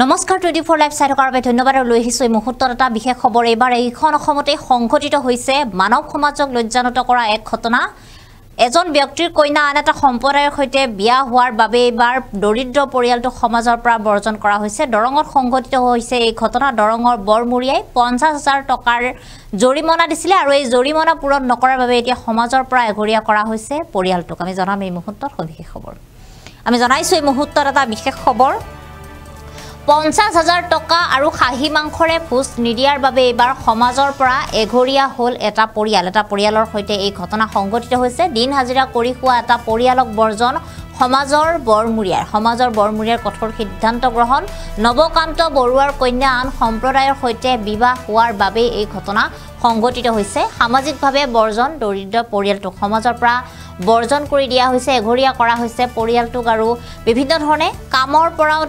নমস্কাৰ 24 লাইভ চাই থকাৰ বাবে ধন্যবাদ আৰু লৈ আহিছোঁ এই মুহূৰ্তত এটা বিশেষ খবৰ এইবাৰ এইখন অসমতে সংঘটিত হৈছে মানৱ সমাজক লজ্জানত কৰা এক ঘটনা এজন ব্যক্তিৰ কন্যা আন এটা সম্প্ৰদায়ৰ সৈতে বিয়া হোৱাৰ বাবে এইবাৰ দৰিদ্ৰ পৰিয়ালটো সমাজৰ পৰা বৰ্জন কৰা হৈছে দৰঙত সংঘটিত হৈছে এই ঘটনা দৰঙৰ বৰমুৰিয়াই 50,000 টকাৰ জৰিমনা দিছিলে আৰু এই জৰিমনা পূৰণ নকৰাৰ বাবে এতিয়া সমাজৰ পৰা এঘৰীয়া কৰা হৈছে পৰিয়ালটোক আমি জনাম এই মুহূৰ্তত বিশেষ খবৰ আমি জনাইছোঁ এই মুহূৰ্তত এটা বিশেষ খবৰ 50,000 টকা আৰু খাহী মাংসৰে ভোজ নিদিয়াৰ বাবে এইবাৰ সমাজৰ পৰা এঘৰীয়া হ'ল এটা পৰিয়ালৰ সৈতে এই ঘটনা সংঘটিত হৈছে দিন হাজিৰা কৰি খোৱা এটা পৰিয়ালক বৰ্জন সমাজৰ বৰমুৰিয়াৰ কঠোৰ সিদ্ধান্ত গ্ৰহণ নৱকান্ত বৰুৱাৰ কন্যা আন সম্প্ৰদায়ৰ সৈতে বিবাহ হোৱাৰ বাবে এই ঘটনা সংঘটিত হৈছে সামাজিকভাৱে বৰ্জন দৰিদ্ৰ পৰিয়ালটোক সমাজৰ পৰা বৰ্জন কৰি দিয়া হৈছে এঘৰীয়া কৰা হৈছে পৰিয়ালটোক আৰু বিভিন্ন ধৰণে কামৰ পৰাও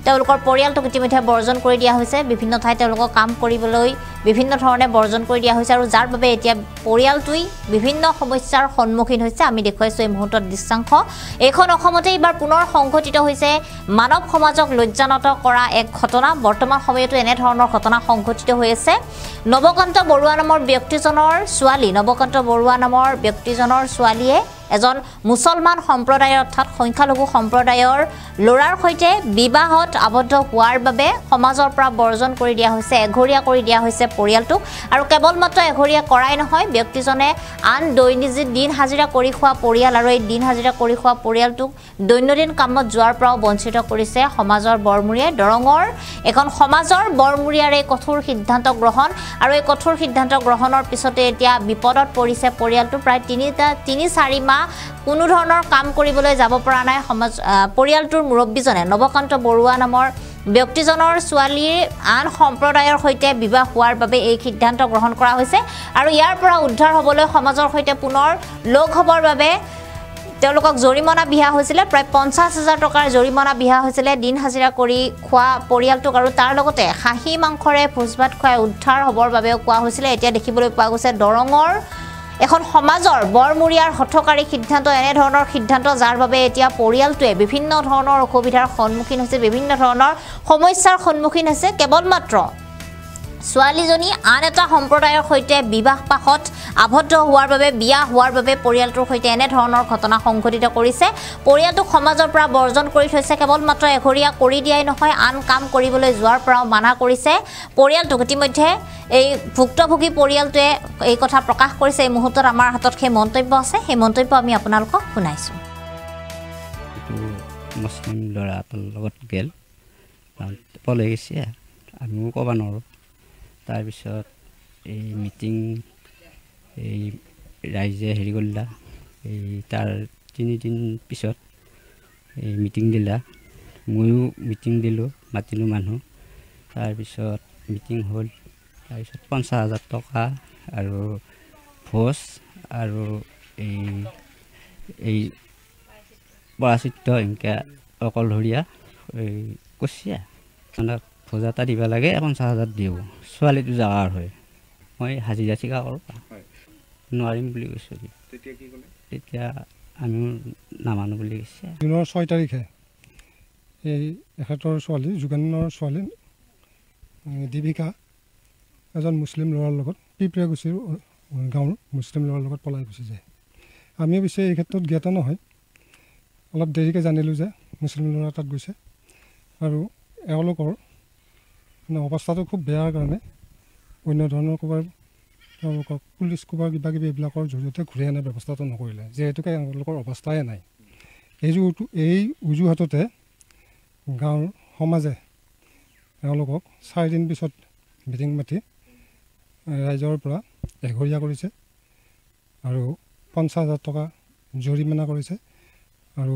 তেওঁলোকৰ পৰিয়ালটোক ইতিমধ্যে বৰ্জন কৰি দিয়া হৈছে বিভিন্ন ঠাইত তেওঁলোকক কাম কৰিবলৈ বিভিন্ন ধৰণে বৰ্জন কৰি দিয়া হৈছে আৰু যাৰ বাবে এতিয়া পৰিয়ালটোই বিভিন্ন সমস্যাৰ সন্মুখীন হৈছে আমি দেখুৱাইছোঁ এই মুহূৰ্তত দৃশ্যাংশ এইখন অসমতে এইবাৰ পুনৰ সংঘটিত হৈছে মানৱ সমাজক লজ্জানত কৰা এক ঘটনা বৰ্তমান সময়তো এনে ধৰণৰ ঘটনা সংঘটিত হৈ আছে নৱকান্ত বৰুৱা নামৰ ব্যক্তিজনৰ ছোৱালীয়ে এজন মুছলমান সম্প্ৰদায়ৰ অৰ্থাৎ সংখ্যালঘু সম্প্ৰদায়ৰ ল'ৰাৰ সৈতে বিবাহত আবদ্ধ হোৱাৰ বাবে সমাজৰ পৰা বৰ্জন কৰি দিয়া হৈছে এঘৰীয়া কৰি দিয়া হৈছে পৰিয়ালটোক আৰু কেৱল মাত্ৰ এঘৰীয়া কৰাই নহয় ব্যক্তিজনে আন দিন হাজিৰা কৰি খোৱা পৰিয়াল আৰু এই দিন হাজিৰা কৰি খোৱা পৰিয়ালটোক দৈনন্দিন কামত যোৱাৰ পৰাও বঞ্চিত কৰিছে সমাজৰ বৰমুৰিয়াই দৰঙৰ এখন সমাজৰ বৰমুৰিয়াৰ এই কঠোৰ সিদ্ধান্ত গ্ৰহণ আৰু এই কঠোৰ সিদ্ধান্ত গ্ৰহণৰ পিছতে এতিয়া বিপদত পৰিছে পৰিয়ালটো প্ৰায় 3-4 মাহ কোনো ধৰণৰ কাম কৰিবলৈ যাব পৰা নাই পৰিয়ালটোৰ মুৰব্বীজনে নৱকান্ত বৰুৱা নামৰ ব্যক্তিজনৰ ছোৱালীৰ আন সম্প্ৰদায়ৰ সৈতে বিবাহ হোৱাৰ বাবে এই সিদ্ধান্ত গ্ৰহণ কৰা হৈছে আৰু ইয়াৰ পৰা উদ্ধাৰ হ'বলৈ সমাজৰ সৈতে পুনৰ লগ হ'বৰ বাবে তেওঁলোকক জৰিমনা বিহা হৈছিলে প্ৰায় 50,000 টকাৰ জৰিমনা বিহা হৈছিলে দিন হাজিৰা কৰি খোৱা পৰিয়ালটোক আৰু তাৰ লগতে খাহী মাংসৰে ভোজ ভাত খুৱাই উদ্ধাৰ হ'বৰ বাবেও কোৱা হৈছিলে এতিয়া দেখিবলৈ পোৱা গৈছে দৰঙৰ এখন সমাজৰ বৰমুৰিয়াৰ হঠকাৰী সিদ্ধান্ত এনে ধৰণৰ সিদ্ধান্ত যাৰ বাবে এতিয়া পৰিয়ালটোৱে বিভিন্ন ধৰণৰ অসুবিধাৰ সন্মুখীন হৈছে বিভিন্ন ধৰণৰ সমস্যাৰ সন্মুখীন হৈছে কেৱল মাত্ৰ ছোৱালীজনী আন এটা সম্প্ৰদায়ৰ সৈতে বিবাহপাশত আবদ্ধ হোৱাৰ বাবে বিয়া হোৱাৰ বাবে পৰিয়ালটোৰ সৈতে এনে ধৰণৰ ঘটনা সংঘটিত কৰিছে পৰিয়ালটোক সমাজৰ পৰা বৰ্জন কৰি থৈছে কেৱল মাত্ৰ এঘৰীয়া কৰি দিয়াই নহয় আন কাম কৰিবলৈ যোৱাৰ পৰাও মানা কৰিছে পৰিয়ালটোক ইতিমধ্যে এই ভুক্তভোগী পৰিয়ালটোৱে এই কথা প্ৰকাশ কৰিছে এই মুহূৰ্তত আমাৰ হাতত সেই মন্তব্য আছে সেই মন্তব্য আমি আপোনালোকক শুনাইছোঁ মুছলিম ল'ৰাটোৰ লগত গেল পলাই গৈছে আমিও ক'ব নোৱাৰোঁ তাৰপিছত এই মিটিং এই ৰাইজে হেৰি কৰিলা এই তাৰ 3 দিন পিছত এই মিটিং দিলা ময়ো মিটিং দিলোঁ মাতিলোঁ মানুহ তাৰপিছত মিটিং হ'ল তাৰপিছত 50,000 টকা আৰু ভোজ আৰু এই পৰাচিত্ৰ এনেকৈ অকলশৰীয়া এই কচীয়া মানে ভোজ এটা দিব লাগে 50,000 দিওঁ ছোৱালীটো জাগাৰ হয় মই হাজিৰা ঠিকা কৰোঁ নোৱাৰিম বুলি কৈছোঁ তেতিয়া আমিও নামানো বুলি কৈছে জুনৰ 6 তাৰিখে এই এখেতৰ ছোৱালী যোগেনৰ ছোৱালী দীপিকা এজন মুছলিম ল'ৰাৰ লগত পিপৰাগুচিৰ গাঁৱৰ মুছলিম ল'ৰাৰ লগত পলাই গুচি যায় আমি পিছে এই ক্ষেত্ৰত জ্ঞাত নহয় অলপ দেৰিকৈ জানিলোঁ যে মুছলিম ল'ৰা তাত গৈছে আৰু এওঁলোকৰ মানে অৱস্থাটো খুব বেয়াৰ কাৰণে অন্য ধৰণৰ তেওঁলোকক পুলিচ কিবা কিবি এইবিলাকৰ জৰিয়তে ঘূৰাই অনাৰ ব্যৱস্থাটো নকৰিলে যিহেতুকে এওঁলোকৰ অৱস্থাই নাই এই অজুহাততে গাঁৱৰ সমাজে এওঁলোকক 4 দিন পিছত মিটিং মাতি ৰাইজৰ পৰা এঘৰীয়া কৰিছে আৰু 50,000 টকা জৰিমনা কৰিছে আৰু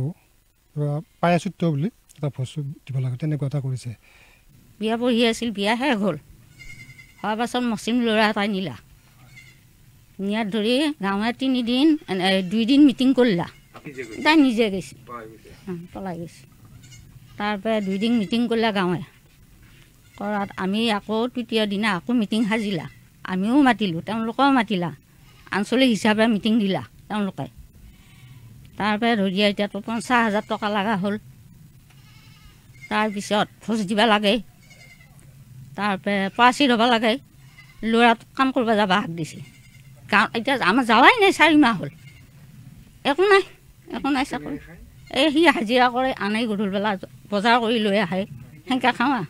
পায়াচিত্ৰ বুলি এটা ভোজ দিব লাগে তেনেকুৱা এটা কৰিছে বিয়া পঢ়ি আছিল বিয়া শেষ হ'ল হোৱাৰ পাছত মুছলিম ল'ৰা এটাই নিলা নিয়াত ধৰি গাঁৱে 2 দিন মিটিং কৰিলা তাই নিজে গৈছে পলাই গৈছে তাৰপৰা 2 দিন মিটিং কৰিলা গাঁৱে কৰাত আমি আকৌ তৃতীয় দিনা আকৌ মিটিং সাজিলা আমিও মাতিলোঁ তেওঁলোকেও মাতিলা আঞ্চলিক হিচাপে মিটিং দিলা তেওঁলোকে তাৰপৰা ধৰি এতিয়াতো 50,000 টকা লগা হ'ল তাৰপিছত ভোজ দিব লাগে, তাৰপৰা পাচি ল'ব লাগে, ল'ৰাত কাম কৰিব যাব হাক দিছে। গাঁও এতিয়া আমাৰ যাৱাই নাই, 4 মাহ হ'ল, একো নাই চাকৰি। এই সি হাজিৰা কৰে, আনে গধূলি বেলা বজাৰ কৰি লৈ আহে, সেনেকৈ খাওঁ।